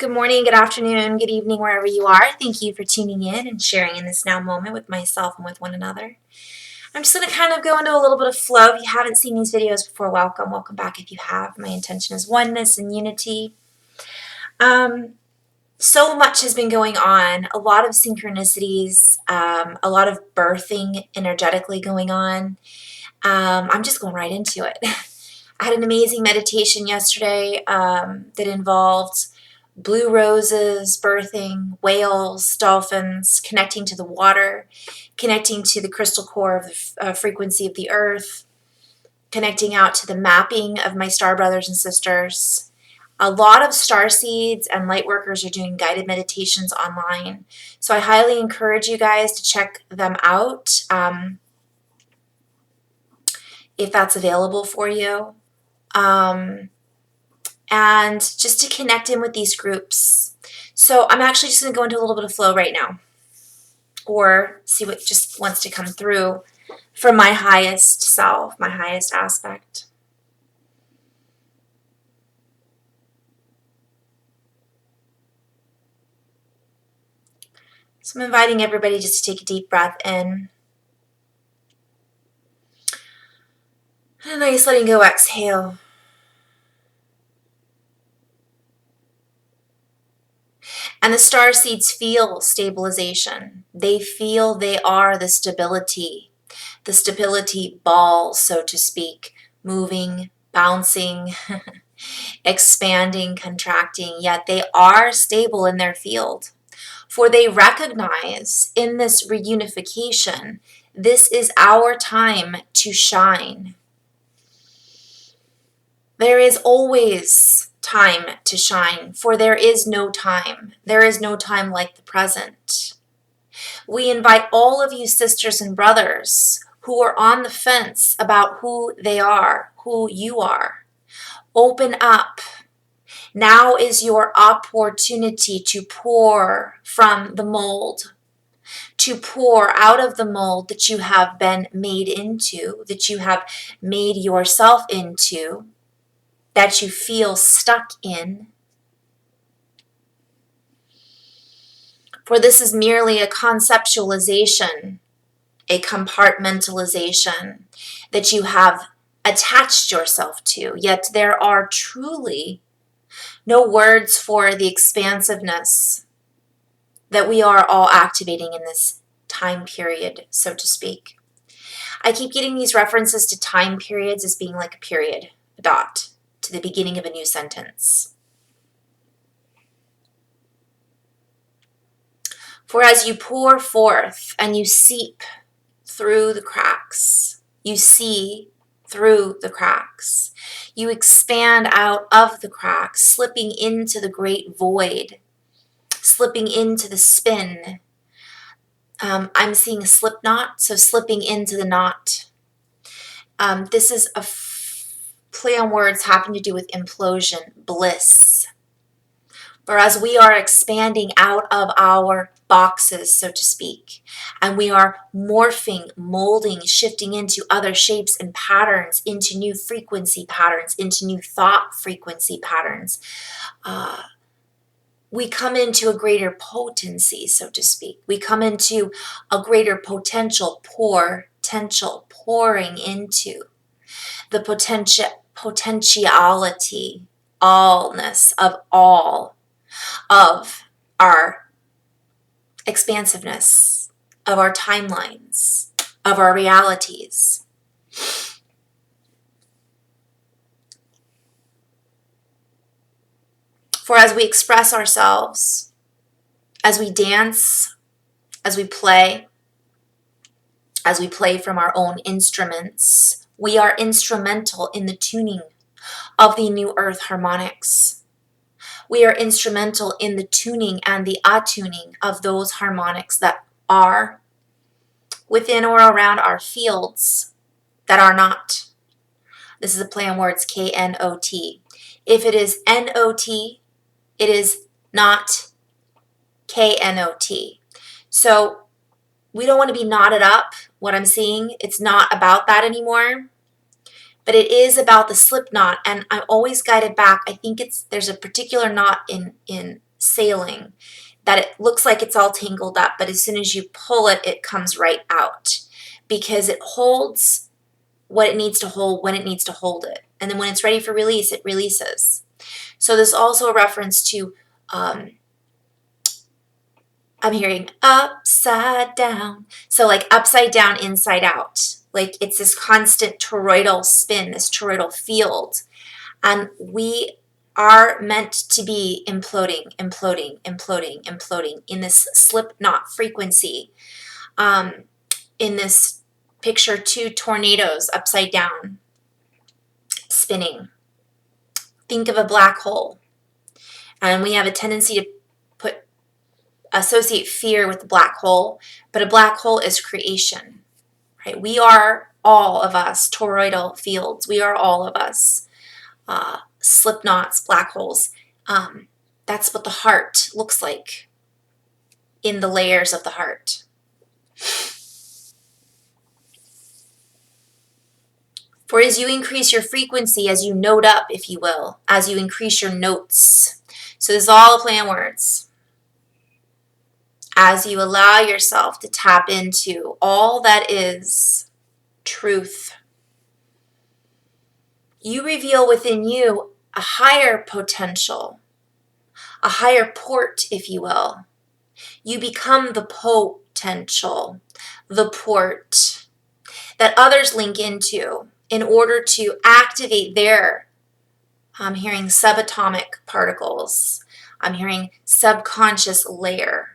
Good morning, good afternoon, good evening, wherever you are. Thank you for tuning in and sharing in this now moment with myself and with one another. I'm just going to kind of go into a little bit of flow. If you haven't seen these videos before, welcome. Welcome back if you have. My intention is oneness and unity. So much has been going on. A lot of synchronicities, a lot of birthing energetically going on. I'm just going right into it. I had an amazing meditation yesterday that involved blue roses, birthing, whales, dolphins, connecting to the water, connecting to the crystal core of the frequency of the earth, connecting out to the mapping of my star brothers and sisters. A lot of starseeds and light workers are doing guided meditations online. So I highly encourage you guys to check them out if that's available for you. And just to connect in with these groups. So I'm actually just going to go into a little bit of flow right now, or see what just wants to come through from my highest self, my highest aspect. So I'm inviting everybody just to take a deep breath in. And a nice letting go exhale. And the starseeds feel stabilization. They feel they are the stability ball, so to speak, moving, bouncing, expanding, contracting, yet they are stable in their field. For they recognize in this reunification, this is our time to shine. There is always time to shine, for there is no time. There is no time like the present. We invite all of you sisters and brothers who are on the fence about who they are, who you are. Open up. Now is your opportunity to pour from the mold, to pour out of the mold that you have been made into, that you have made yourself into, that you feel stuck in. For this is merely a conceptualization, a compartmentalization that you have attached yourself to, yet there are truly no words for the expansiveness that we are all activating in this time period, so to speak. I keep getting these references to time periods as being like a period, a dot, to the beginning of a new sentence. For as you pour forth and you seep through the cracks, you see through the cracks, you expand out of the cracks, slipping into the great void, slipping into the spin. I'm seeing a slip knot, so slipping into the knot. This is a play on words having to do with implosion, bliss. Whereas we are expanding out of our boxes, so to speak, and we are morphing, molding, shifting into other shapes and patterns, into new frequency patterns, into new thought frequency patterns. We come into a greater potency, so to speak. We come into a greater potential, pouring into the potentiality, allness of all of our expansiveness, of our timelines, of our realities. For as we express ourselves, as we dance, as we play from our own instruments, we are instrumental in the tuning of the new earth harmonics. We are instrumental in the tuning and the attuning of those harmonics that are within or around our fields that are not. This is a play on words, K-N-O-T. If it is N-O-T, it is not K-N-O-T. So we don't want to be knotted up. What I'm seeing, it's not about that anymore. But it is about the slip knot, and I'm always guided back. I think there's a particular knot in sailing, that it looks like it's all tangled up, but as soon as you pull it, it comes right out because it holds what it needs to hold when it needs to hold it. And then when it's ready for release, it releases. So there's also a reference to, I'm hearing upside down. So like upside down, inside out. Like it's this constant toroidal spin, this toroidal field. And we are meant to be imploding, imploding, imploding, imploding in this slip knot frequency. In this picture, 2 tornadoes upside down, spinning. Think of a black hole. And we have a tendency to associate fear with the black hole, but a black hole is creation, right? We are all of us toroidal fields. We are all of us slip knots, black holes. That's what the heart looks like in the layers of the heart. For as you increase your frequency, as you note up, if you will, as you increase your notes. So this is all a play on words. As you allow yourself to tap into all that is truth, you reveal within you a higher potential, a higher port, if you will. You become the potential, the port that others link into in order to activate their, I'm hearing subatomic particles, I'm hearing subconscious layer.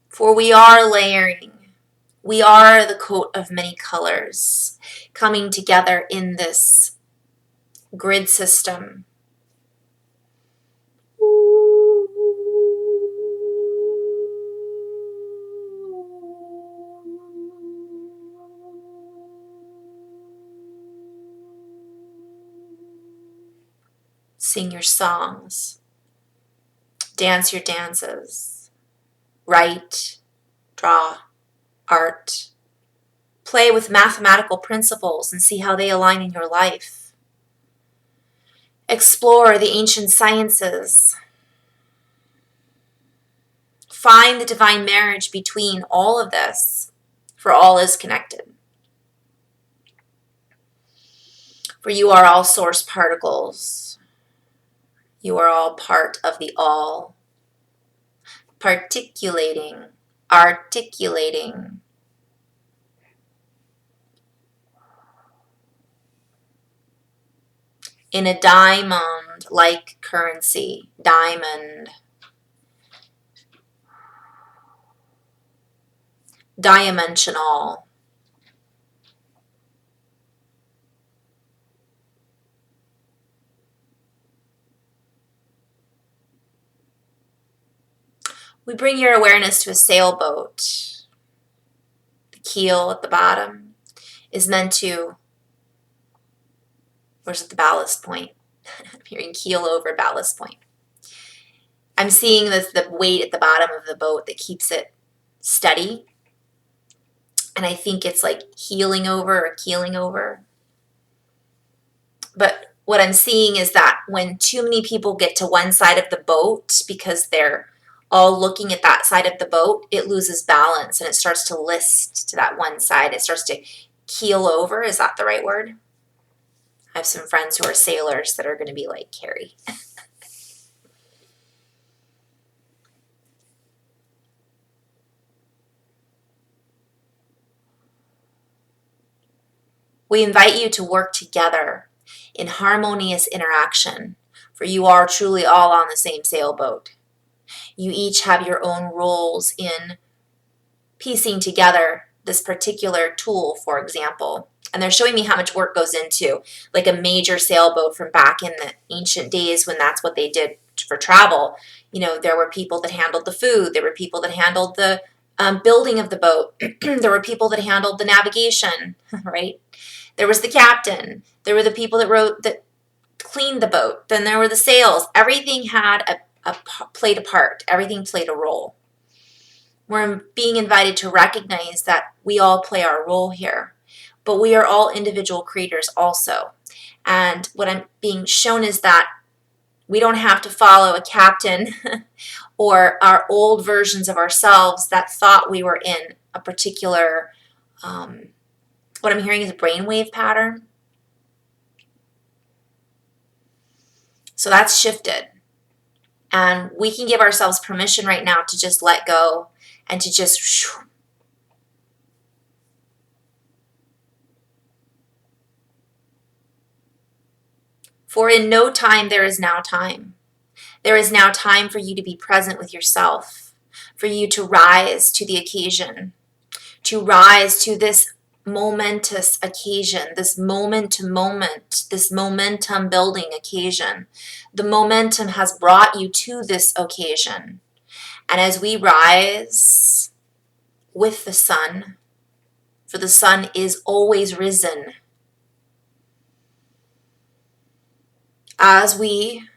For we are layering. We are the coat of many colors coming together in this grid system. Sing your songs. Dance your dances. Write, draw, art. Play with mathematical principles and see how they align in your life. Explore the ancient sciences. Find the divine marriage between all of this, for all is connected. For you are all source particles. You are all part of the all. Particulating, articulating. In a diamond-like currency, diamond. Dimensional. We bring your awareness to a sailboat. The keel at the bottom is meant to, where's the ballast point? I'm hearing keel over ballast point. I'm seeing the weight at the bottom of the boat that keeps it steady. And I think it's like heeling over or keeling over. But what I'm seeing is that when too many people get to one side of the boat because they're all looking at that side of the boat, it loses balance and it starts to list to that one side. It starts to keel over. Is that the right word? I have some friends who are sailors that are going to be like, Carrie. We invite you to work together in harmonious interaction, for you are truly all on the same sailboat. You each have your own roles in piecing together this particular tool, for example. And they're showing me how much work goes into like a major sailboat from back in the ancient days when that's what they did for travel. You know, there were people that handled the food. There were people that handled the building of the boat. There were people that handled the navigation, right? There was the captain. There were the people that cleaned the boat. Then there were the sails. Everything had played a part. Everything played a role. We're being invited to recognize that we all play our role here, but we are all individual creators also. And what I'm being shown is that We don't have to follow a captain or our old versions of ourselves that thought we were in a particular, what I'm hearing is a brainwave pattern. So that's shifted. And we can give ourselves permission right now to just let go and to just whoosh. For in no time there is now time. There is now time for you to be present with yourself, for you to rise to the occasion, to rise to this momentous occasion, this moment to moment, this momentum building occasion. The momentum has brought you to this occasion. And as we rise with the sun, for the sun is always risen, as we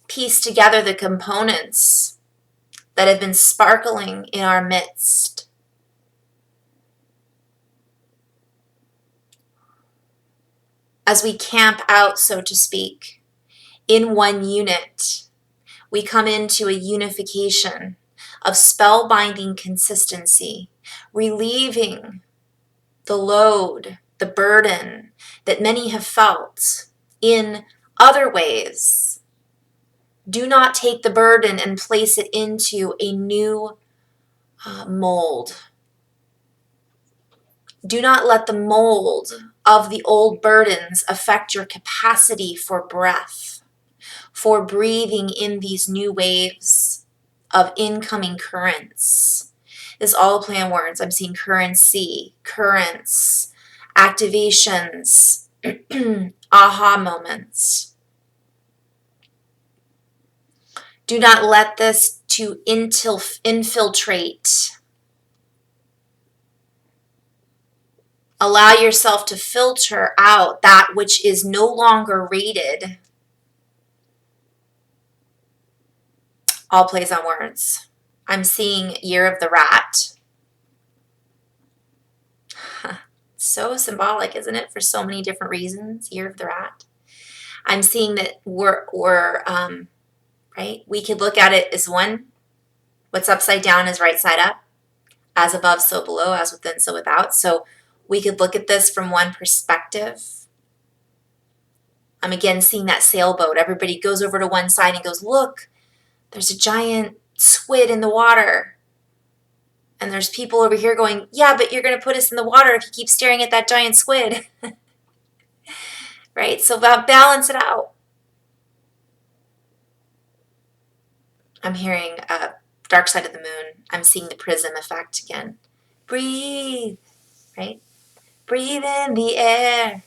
piece together the components that have been sparkling in our midst, as we camp out, so to speak, in one unit, we come into a unification of spellbinding consistency, relieving the load, the burden that many have felt in other ways. Do not take the burden and place it into a new mold. Do not let the mold of the old burdens affect your capacity for breath, for breathing in these new waves of incoming currents. This is all play on words. I'm seeing currency, currents, activations, aha moments. Do not let this to infiltrate. Allow yourself to filter out that which is no longer rated. All plays on words. I'm seeing Year of the Rat. So symbolic, isn't it? For so many different reasons, Year of the Rat. I'm seeing that we're right? We could look at it as one. What's upside down is right side up. As above, so below. As within, so without. So we could look at this from one perspective. I'm again seeing that sailboat. Everybody goes over to one side and goes, look, there's a giant squid in the water. And there's people over here going, yeah, but you're going to put us in the water if you keep staring at that giant squid. Right? So balance it out. I'm hearing dark side of the moon. I'm seeing the prism effect again. Breathe, right? Breathe in the air.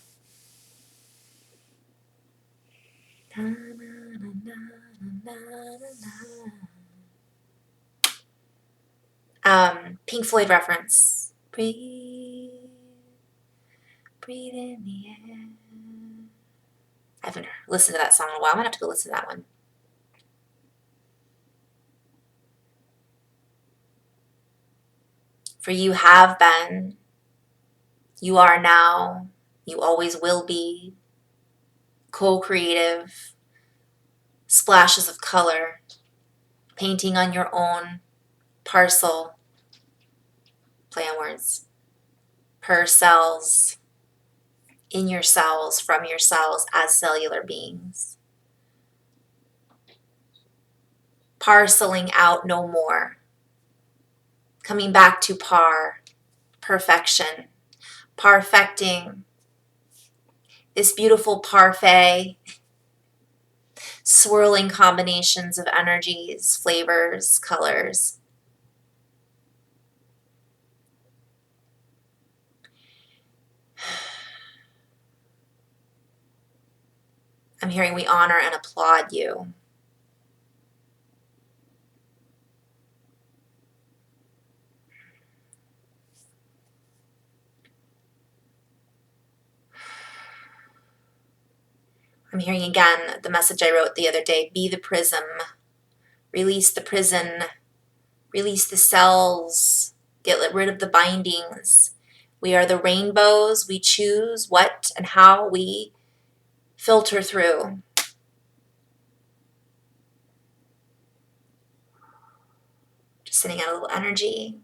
Pink Floyd reference. Breathe. Breathe in the air. I haven't listened to that song in a while. I'm going to have to go listen to that one. For you have been, you are now, you always will be, co-creative, splashes of color, painting on your own parcel, play on words, per cells, in your cells, from your cells as cellular beings. Parceling out no more. Coming back to par, perfection, perfecting this beautiful parfait, swirling combinations of energies, flavors, colors. I'm hearing we honor and applaud you. I'm hearing again the message I wrote the other day, be the prism, release the prison, release the cells, get rid of the bindings. We are the rainbows, we choose what and how we filter through. sending out a little energy.